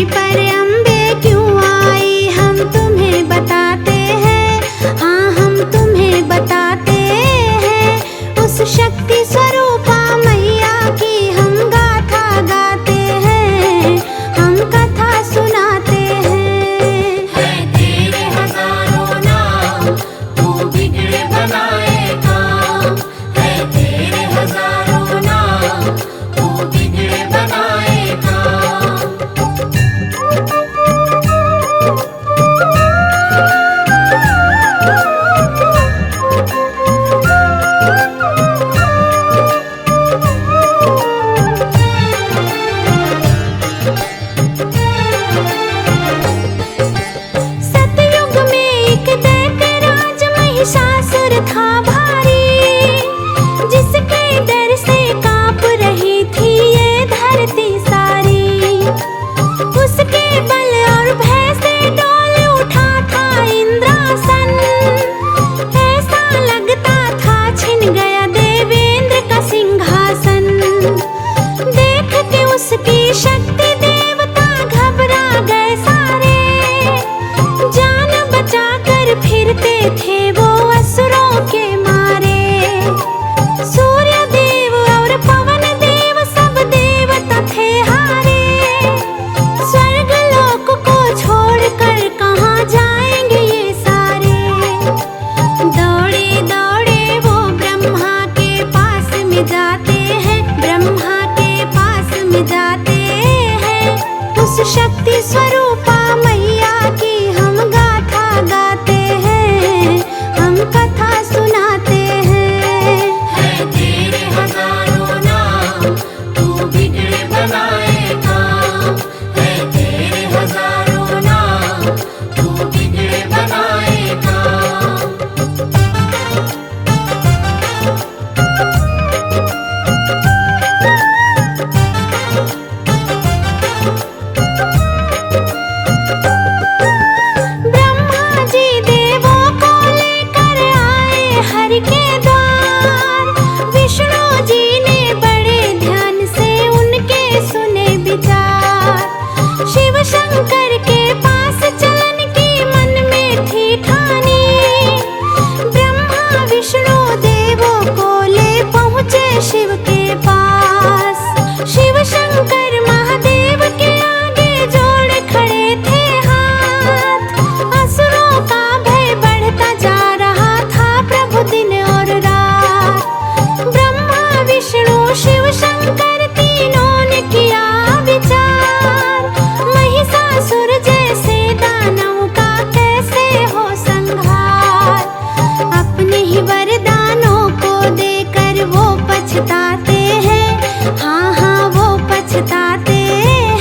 पर अम्बे क्यों आई, हम तुम्हें बताते हैं, हाँ हम तुम्हें बताते हैं। उस शक्ति स्वरूपा मैया की हम गाथा गाते हैं, हम कथा सुनाते हैं। है तेरे हजारों नाम, तू बिगड़े बनाए काम। है तेरे हजारों नाम, तू बिगड़े बनाए काम। सतयुग में एक दैत्य राज महिषासुर था भारी, जिसके डर से कांप रही थी ये धरती सारी। उसके बल और भय से डोल उठा था इंद्रासन, ऐसा लगता था छिन गया देवेंद्र का सिंहासन। देख के उसकी शक्ति देवता घबरा गए सारे, जान बचाकर फिरते थे वो असुरों के मारे। सूर्य देव और पवन देव सब देवता थे हारे, स्वर्ग लोक को छोड़कर कहाँ जाएंगे ये सारे। दौड़े दौड़े वो ब्रह्मा के पास में जाते हैं, ब्रह्मा के पास में जाते हैं। उस शक्ति स्वरूपा मैया की हम गाथा गाते हैं, हम कथा सुनाते हैं। है तेरे हजारों नाम, तू बिगड़े बनाए काम। है तेरे हजारों नाम, तू बिगड़े बनाए काम। ब्रह्मा जी देवों को लेकर आए हरि के द्वार। विष्णु जी ने बड़े ध्यान से उनके सुने विचार। शिव शंकर के पास चलन की मन में थी ठानी, ब्रह्मा विष्णु देवों को ले पहुँचे शिव के पास। शिव शंकर महादेव के आगे जोड़ खड़े थे हाथ, असुरों का भय बढ़ता जा रहा था प्रभु दिन और रात। ब्रह्मा विष्णु शिव शंकर तीनों ने किया विचार, महिषासुर जैसे दानव का कैसे हो संहार। अपने ही वरदानों को देकर वो पछताते हैं, हाँ हाँ वो पछताते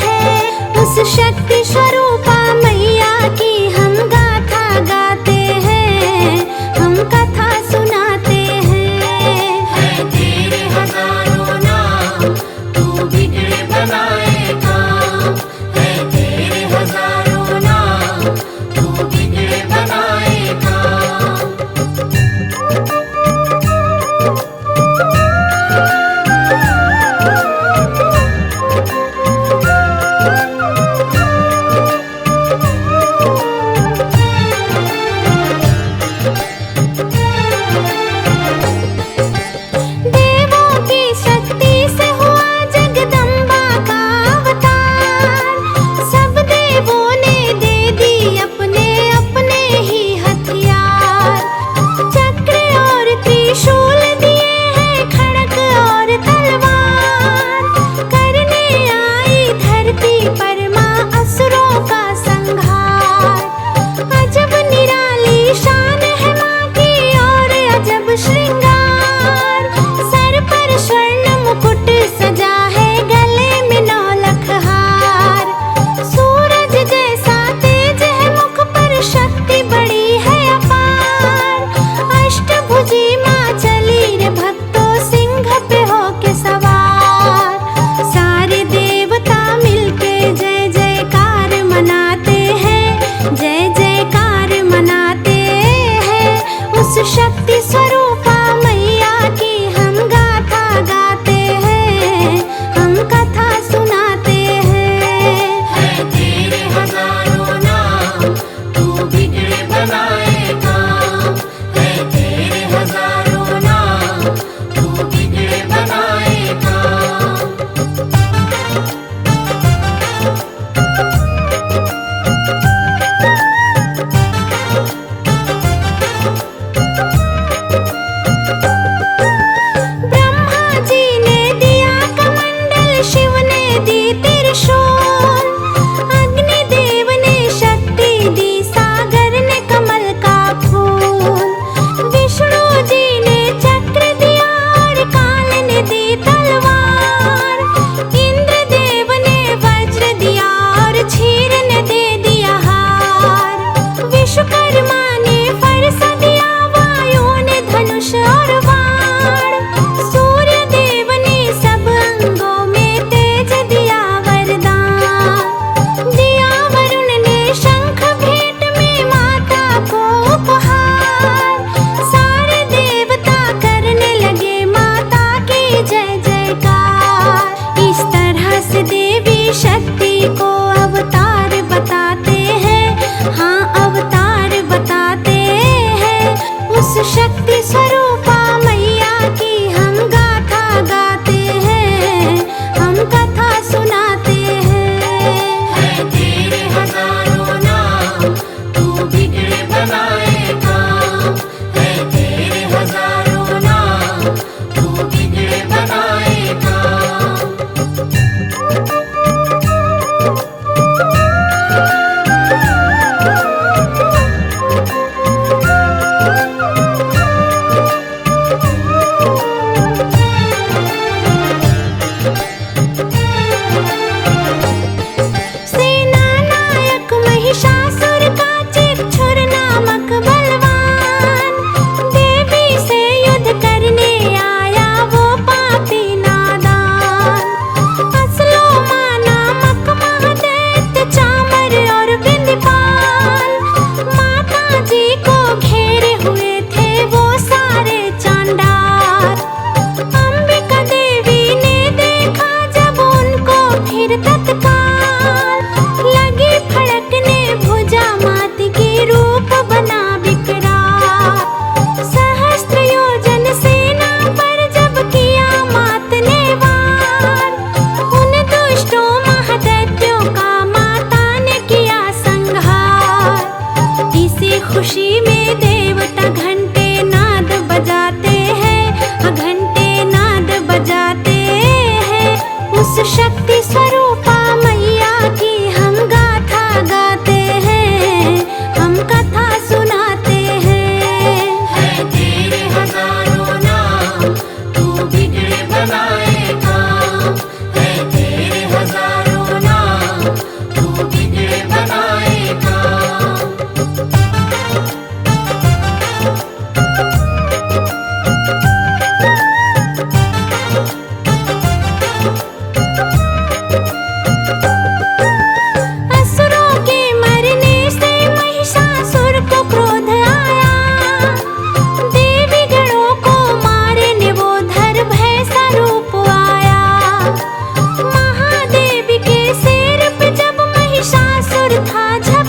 हैं। उस शक्ति स्वरूपा मैया की हम गाथा गाते हैं, हम कथा सुनाते हैं। है तेरे हजारों नाम, तू बिगड़े बनाए काम। है तेरे हजारों नाम, तू बिगड़े बनाए काम।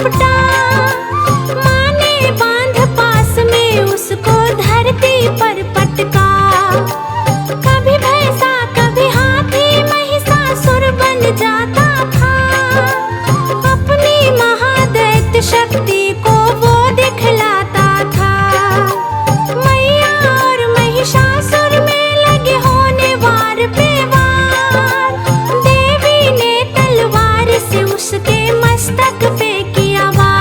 लपटा। माँ ने बांध पास में उसको धरती पर पटका। कभी भैंसा कभी हाथी महिषासुर बन जाता था। अपनी महादैत्य शक्ति को वो दिखलाता था। मैया और महिषासुर में लगे होने वार पे वार। देवी ने तलवार से उसके मस्तक पे किया वार।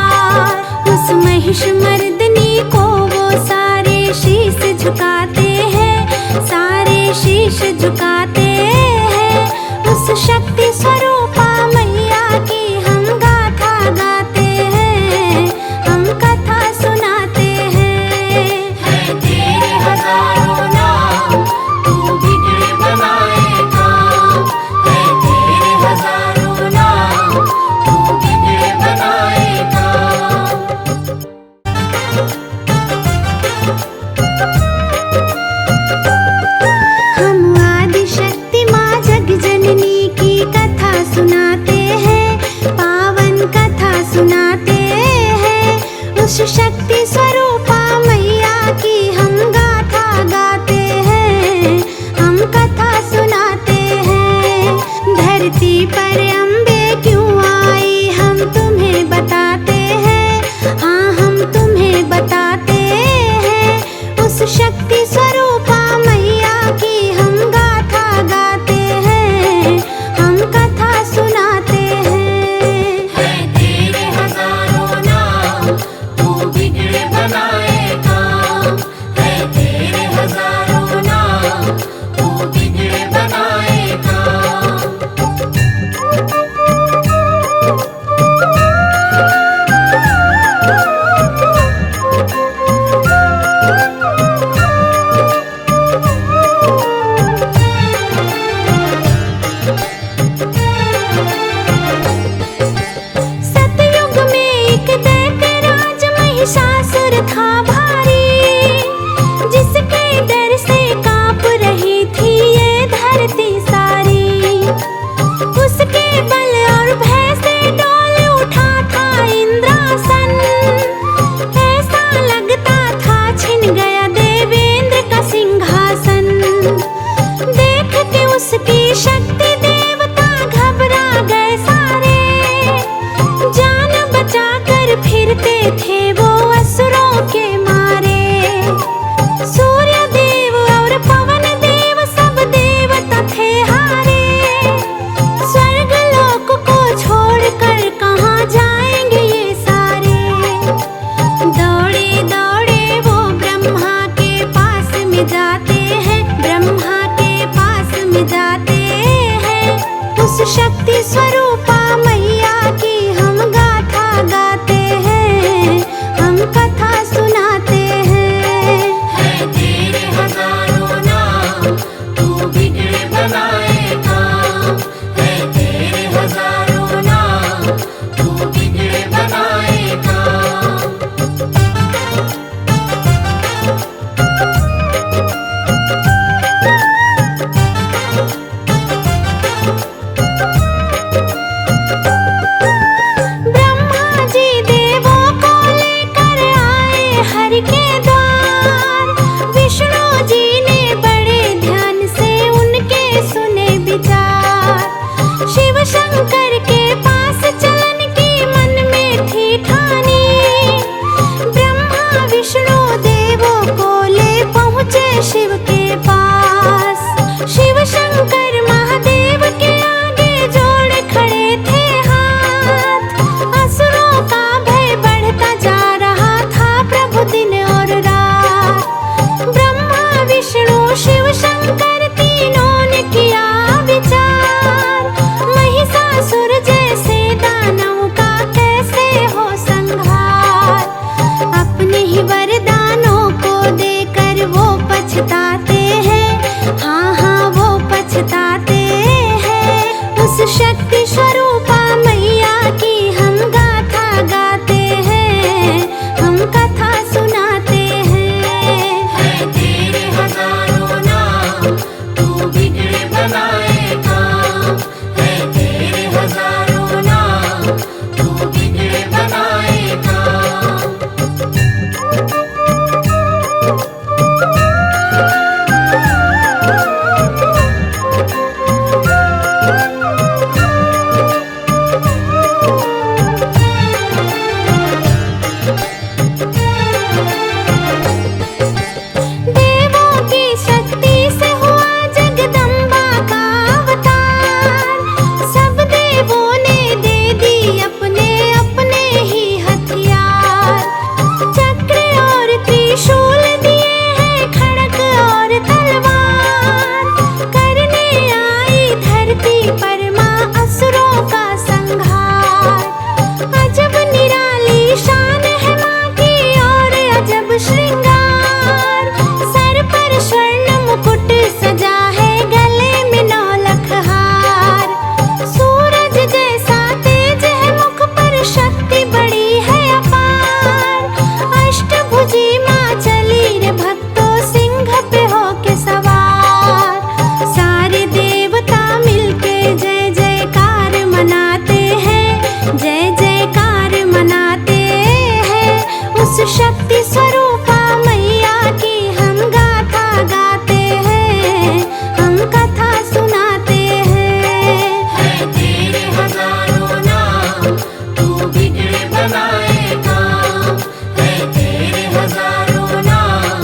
बनाए काम, है तेरे हजारों नाम,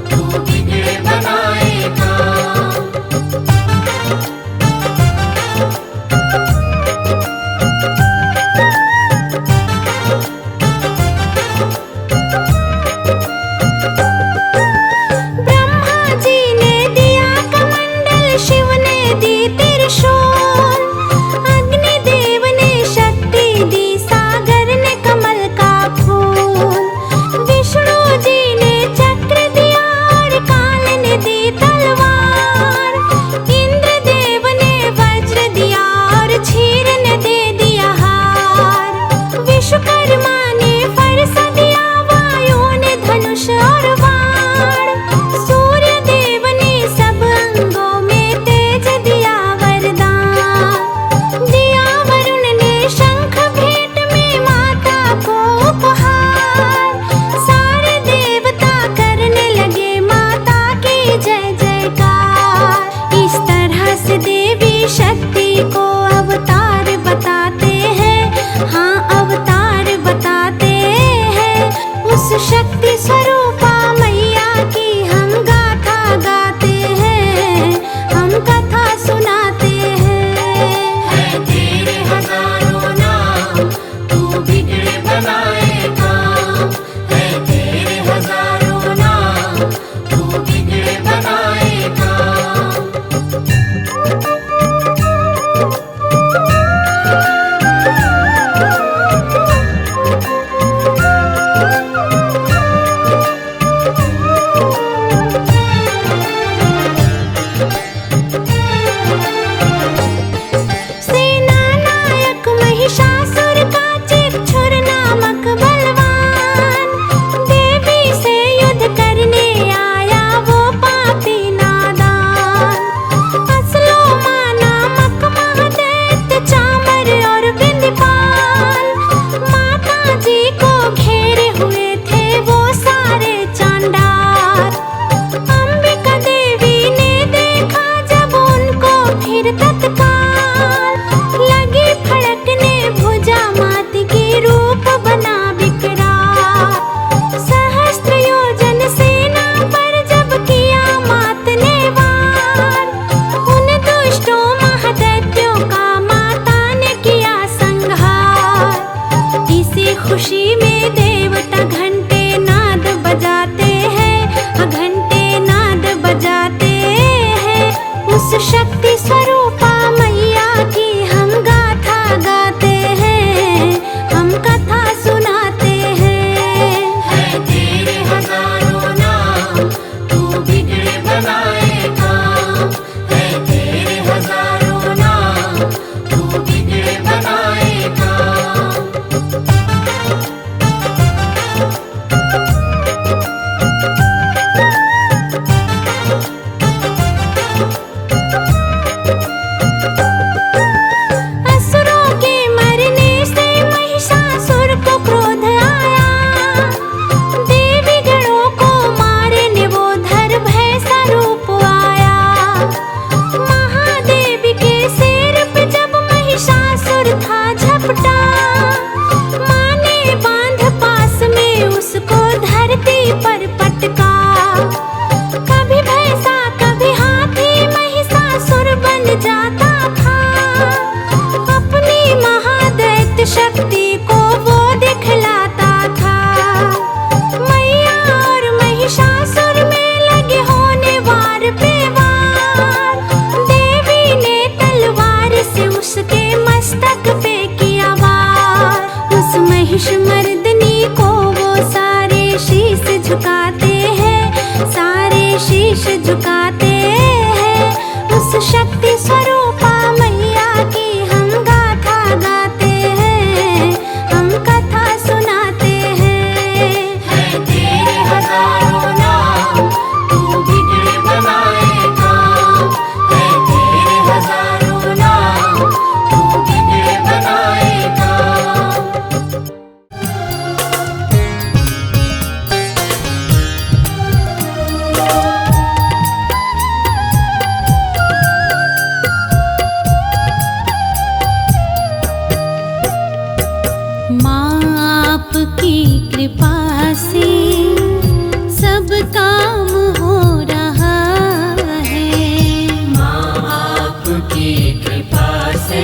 तू बिगड़े बनाए काम। ब्रह्मा जी ने दिया कमंडल, शिव ने दी त्रिशूल, अग्नि देव ने शक्ति दी, सागर ने कमल का फूल, विष्णु जी ने चक्र दिया और काल ने दी तलवार, इंद्र देव ने वज्र दिया और क्षीर ने दे दिया हार, विश्वकर्मा ने फरस दिया, वायु ने धनुष और बाण, सूर्य देव ने सब अंगों में तेज दिया वरदान, दिया वरुण ने शंख भेंट में माता को उपहार, सारे देवता करने लगे माता की जय जयकार। इस तरह से देवी शक्ति को अवतार बताते हैं, हाँ अवतार बताते हैं। उस शक्ति स्वरूपा मैया की हम गाथा गाते हैं, हम कथा सुनाते हैं। है तेरे हजारों नाम, तू बिगड़े बनाए काम, है तेरे हजारों नाम, तू बिगड़े बनाए काम। सेना नायक महिषासुर का चिक्षुर नामक बलवान, देवी से युद्ध करने आया वो पापी नादान, असलोमा नामक महादैत्य चामर और बिंदीपाल, माता जी को घेरे हुए थे वो सारे चांडाल, अंबिका देवी ने देखा जब उनको फिर तत्काल, लगी फड़कने भुजा मात की रूप बना विकराल, सहस्त्र योजन सेना पर जब किया मात ने वार, उन दुष्टों महादैत्यों का माता ने किया संहार। इसी खुशी में देवता घंटे नाद बजाते हैं, घंटे नाद बजाते हैं। उस शक्ति स्वरूपा मैया की हम गाथा गाते हैं, हम कथा सुनाते हैं। है तेरे हजारों नाम, तू बिगड़े बनाए काम, है तेरे हजारों नाम, तू बिगड़े बनाए काम। असुरों के मरने से महिषासुर को क्रोध आया, देवी गणों को मारने वो धर भय सा रूप आया, महादेवी के सिर पे जब महिषासुर था झपटा, माँ ने बांध पास में उसको धरती पर पटका, कभी भैंसा कभी हाथी महिषासुर बन जाता था, अपनी महादैत्य शक्ति को वो दिखलाता था, मैया और महिषासुर में लगे होने वार पे वार, देवी ने तलवार से उसके मस्तक पे किया वार, उस महिष मर्दनी को वो सारे शीश झुकाते हैं, सारे शीश झुकाते हैं। उस शक्ति स्वरूपा मैया की हम गाथा गाते हैं, हम कथा सुनाते हैं। है तेरे हजारों नाम, तू बिगड़े बनाए काम, है तेरे हजारों नाम, तू बिगड़े बनाए काम। माँ आपकी कृपा से सब काम हो रहा है। माँ आपकी कृपा से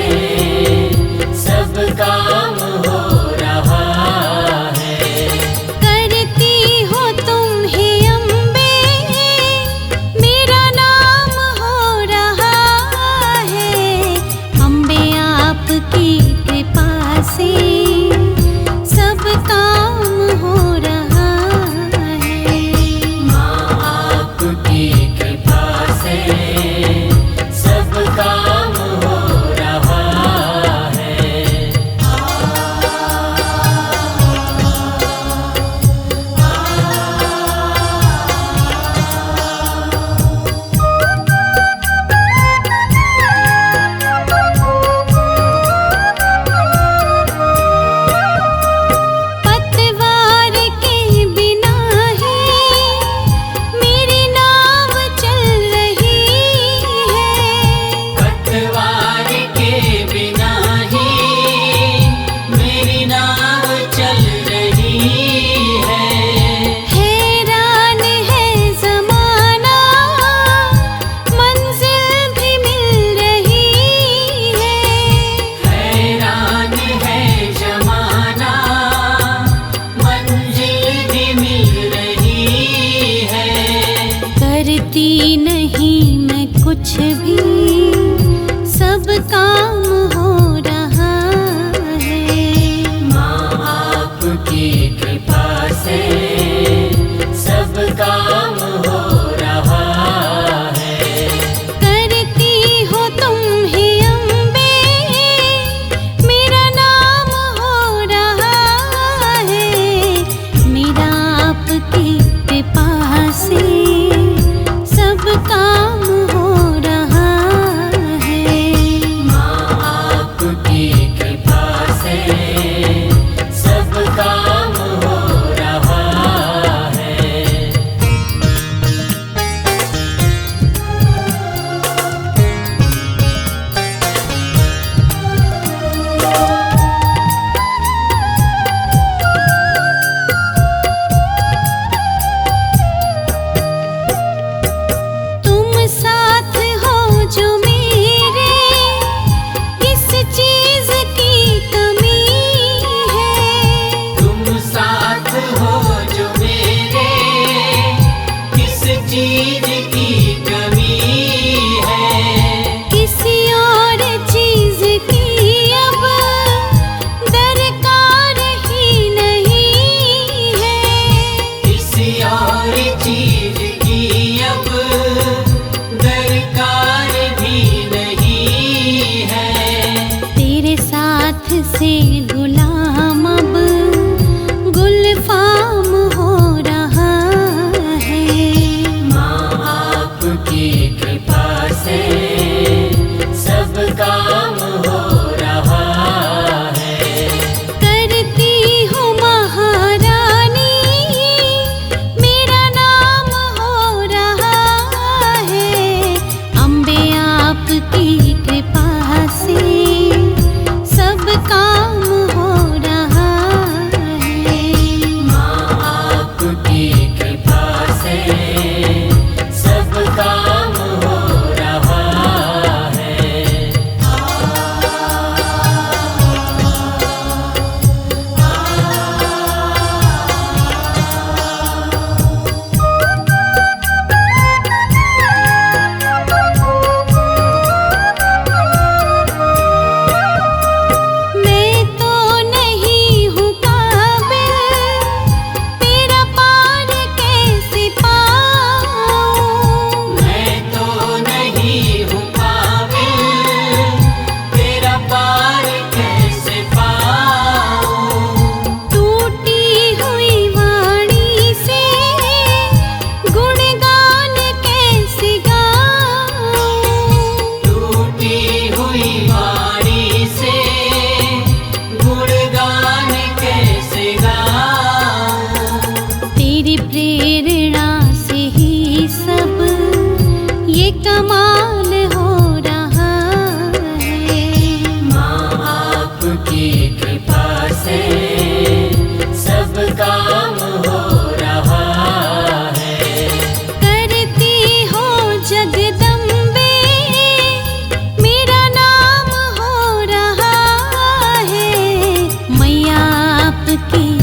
सब काम हो रहा है। करती हो तुम हे अम्बे, मेरा नाम हो रहा है। अम्बे आपकी कृपा से सब काम हो रहा है। माँ आपकी